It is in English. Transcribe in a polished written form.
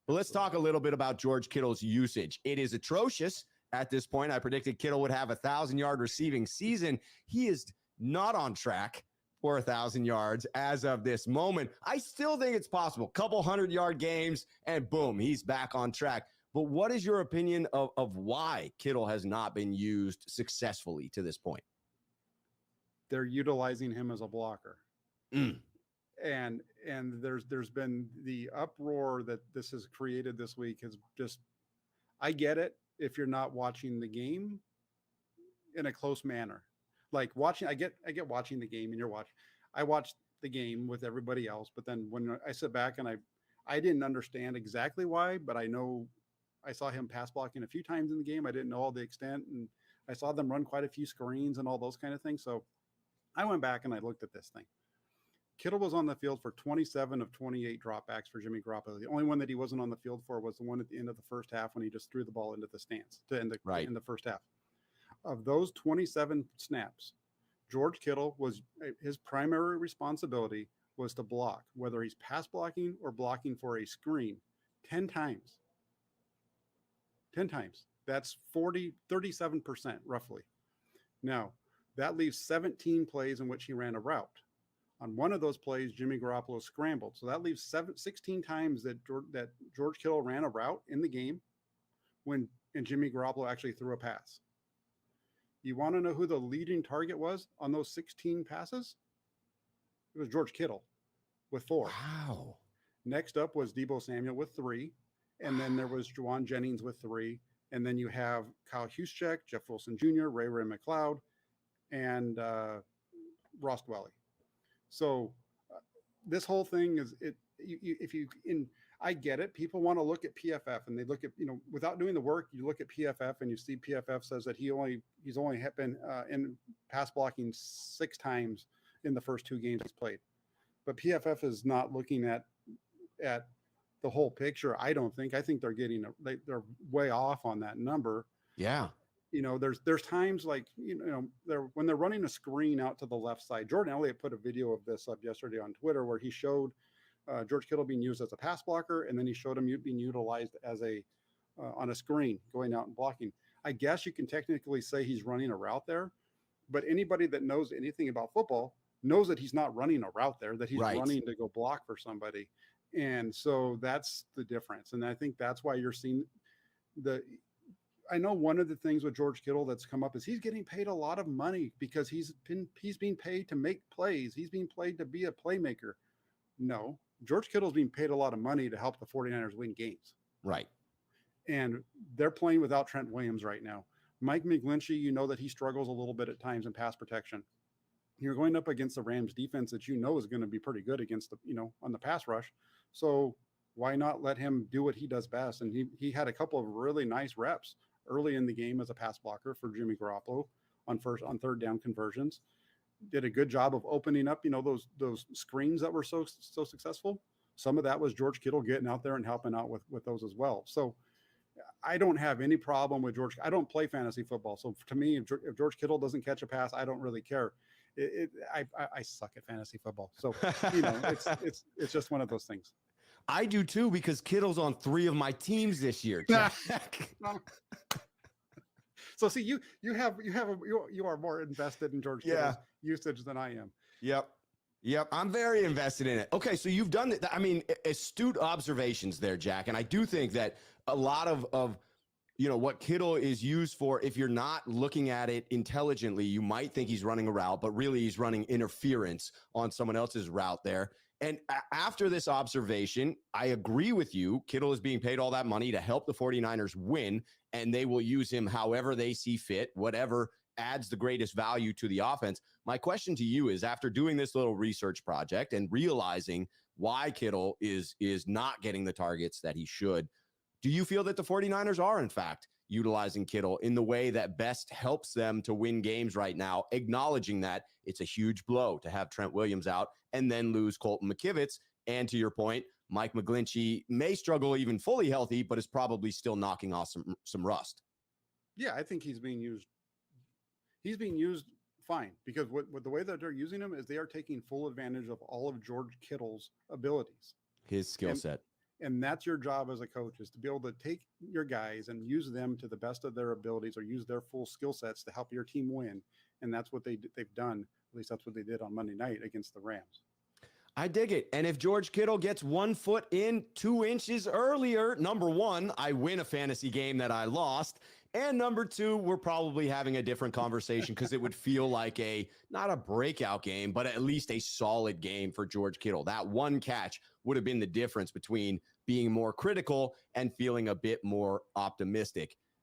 But let's talk a little bit about George Kittle's usage. It is atrocious at this point. I predicted Kittle would have a 1,000-yard receiving season. He is not on track for 1,000 yards as of this moment. I still think it's possible. Couple 100-yard games, and boom, he's back on track. But what is your opinion of why Kittle has not been used successfully to this point? They're utilizing him as a blocker. And there's been the uproar that this has created this week has just, I get it if you're not watching the game in a close manner. Like watching, I get watching the game and you're watching. I watched the game with everybody else, but then when I sit back and I didn't understand exactly why, but I know I saw him pass blocking a few times in the game. I didn't know all the extent, and I saw them run quite a few screens and all those kind of things. So I went back and I looked at this thing. Kittle was on the field for 27 of 28 dropbacks for Jimmy Garoppolo. The only one that he wasn't on the field for was the one at the end of the first half when he just threw the ball into the stands to end in the first half. Of those 27 snaps, George Kittle was his primary responsibility was to block, whether he's pass blocking or blocking for a screen, 10 times. 10 times. That's 37% roughly. Now, that leaves 17 plays in which he ran a route. On one of those plays, Jimmy Garoppolo scrambled. So that leaves 16 times that George Kittle ran a route in the game and Jimmy Garoppolo actually threw a pass. You want to know who the leading target was on those 16 passes? It was George Kittle with 4. Wow. Next up was Deebo Samuel with 3. And then there was Juwan Jennings with 3. And then you have Kyle Juszczyk, Jeff Wilson Jr., Ray McLeod, and Ross Dwelly. So this whole thing is I get it. People want to look at PFF and they look at, without doing the work, you look at PFF and you see PFF says that he's only been in pass blocking 6 times in the first 2 games he's played. But PFF is not looking at the whole picture. I think they're they're way off on that number. Yeah. There's times like, when they're running a screen out to the left side. Jordan Elliott put a video of this up yesterday on Twitter where he showed George Kittle being used as a pass blocker, and then he showed him being utilized as on a screen going out and blocking. I guess you can technically say he's running a route there, but anybody that knows anything about football knows that he's not running a route there, that he's running to go block for somebody. And so that's the difference. And I think that's why you're seeing I know one of the things with George Kittle that's come up is he's getting paid a lot of money because he's being paid to make plays. He's being paid to be a playmaker. No, George Kittle's being paid a lot of money to help the 49ers win games. Right. And they're playing without Trent Williams right now. Mike McGlinchey, that he struggles a little bit at times in pass protection. You're going up against the Rams defense that is going to be pretty good against on the pass rush. So why not let him do what he does best? And he had a couple of really nice reps early in the game as a pass blocker for Jimmy Garoppolo on third down conversions. Did a good job of opening up, those screens that were so successful. Some of that was George Kittle getting out there and helping out with those as well. So I don't have any problem with George. I don't play fantasy football. So to me, if George Kittle doesn't catch a pass, I don't really care. I suck at fantasy football. So, it's just one of those things. I do too, because Kittle's on 3 of my teams this year. So see, you are more invested in George Kittle's usage than I am. Yep. I'm very invested in it. Okay. So you've done that. I mean, astute observations there, Jack. And I do think that a lot of what Kittle is used for, if you're not looking at it intelligently, you might think he's running a route, but really he's running interference on someone else's route there. And after this observation, I agree with you. Kittle is being paid all that money to help the 49ers win, and they will use him however they see fit, whatever adds the greatest value to the offense. My question to you is, after doing this little research project and realizing why Kittle is not getting the targets that he should, do you feel that the 49ers are, in fact, utilizing Kittle in the way that best helps them to win games right now, acknowledging that it's a huge blow to have Trent Williams out and then lose Colton McKivitz? And to your point, Mike McGlinchey may struggle even fully healthy, but is probably still knocking off some rust. Yeah, I think he's being used. He's being used fine, because what the way that they're using him is they are taking full advantage of all of George Kittle's abilities. His skill set. And that's your job as a coach, is to be able to take your guys and use them to the best of their abilities, or use their full skill sets to help your team win. And that's what they've done. At least that's what they did on Monday night against the Rams. I dig it. And if George Kittle gets 1 foot in 2 inches earlier, number one, I win a fantasy game that I lost. And number two, we're probably having a different conversation, because it would feel like not a breakout game, but at least a solid game for George Kittle. That one catch would have been the difference between being more critical and feeling a bit more optimistic.